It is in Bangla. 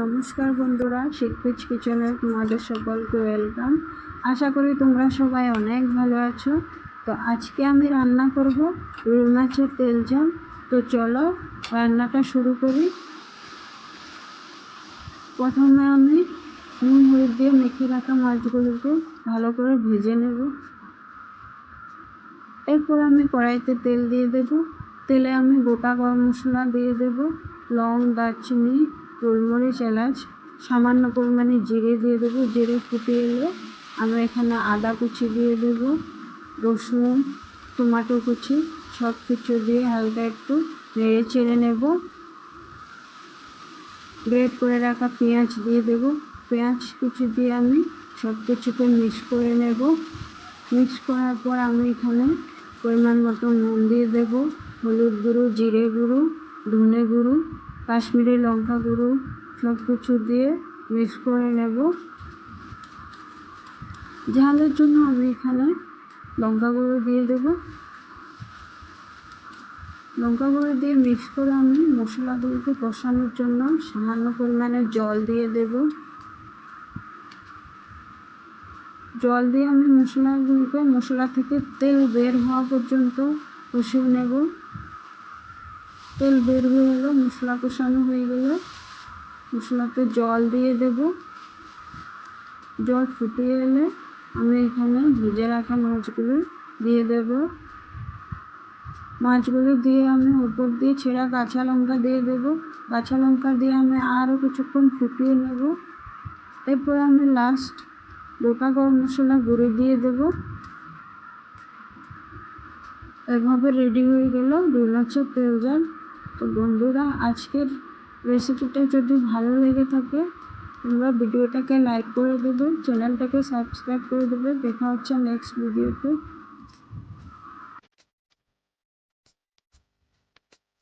নমস্কার বন্ধুরা, শিখপিচ কিচেনে তোমাদের সকলকে ওয়েলকাম। আশা করি তোমরা সবাই অনেক ভালো আছো। তো আজকে আমি রান্না করব রুই মাছের তেল ঝাল। তো চলো রান্নাটা শুরু করি। প্রথমে আমি নুন হলুদ দিয়ে মেখে রাখা মাছগুলোকে ভালো করে ভেজে নেব। এরপর আমি কড়াইতে তেল দিয়ে দেব। তেলে আমি গোটা গরম মশলা দিয়ে দেব, লং, দারচিনি, গোলমরিচ, এলাচ, সামান্য পরিমাণে জিরে দিয়ে দেবো। জিরে ফুটে এলে আমি এখানে আদা কুচি দিয়ে দেব, রসুন, টমেটো কুচি সব কিছু দিয়ে হালকা একটু নেড়ে চেড়ে নেব। গ্রেট করে রাখা পেঁয়াজ দিয়ে দেব। পেঁয়াজ কুচি দিয়ে আমি সব কিছুকে মিক্স করে নেব। মিক্স করার পর আমি এখানে পরিমাণ মতো নুন দিয়ে দেব, হলুদ গুঁড়ো, জিরে গুঁড়ো, ধনে গুঁড়ো, কাশ্মীরি লঙ্কা গুঁড়ো সব কিছু দিয়ে মিক্স করে নেব। ঝালের জন্য আমি এখানে লঙ্কা গুঁড়ো দিয়ে দেব। লঙ্কা গুঁড়ো দিয়ে মিক্স করে আমি মশলাগুলোকে কষানোর জন্য সামান্য পরিমাণে জল দিয়ে দেব। জল দিয়ে আমি মশলা থেকে তেল বের হওয়া পর্যন্ত কষিয়ে নেব। তেল বের হয়ে গেলে মশলা কষানো হয়ে গেলে মশলাতে জল দিয়ে দেব। জল ফুটে এলে আমি এখানে ভেজে রাখা মাছগুলো দিয়ে দেব। মাছগুলো দিয়ে আমি উপর দিয়ে ছেঁড়া কাঁচা লঙ্কা দিয়ে দেব। কাঁচা লঙ্কা দিয়ে আমি আরও কিছুক্ষণ ফুটিয়ে নেব। এরপর আমি লাস্ট গোটা গরম মশলা গুঁড়ো দিয়ে দেব। এভাবে রেডি হয়ে গেল রুই মাছের তেল ঝাল। তো বন্ধুরা, আজকের রেসিপিটা যদি ভালো লেগে থাকে তোমরা ভিডিওটাকে লাইক করে দেবে, চ্যানেলটাকে সাবস্ক্রাইব করে দেবে। দেখা হচ্ছে নেক্সট ভিডিওতে।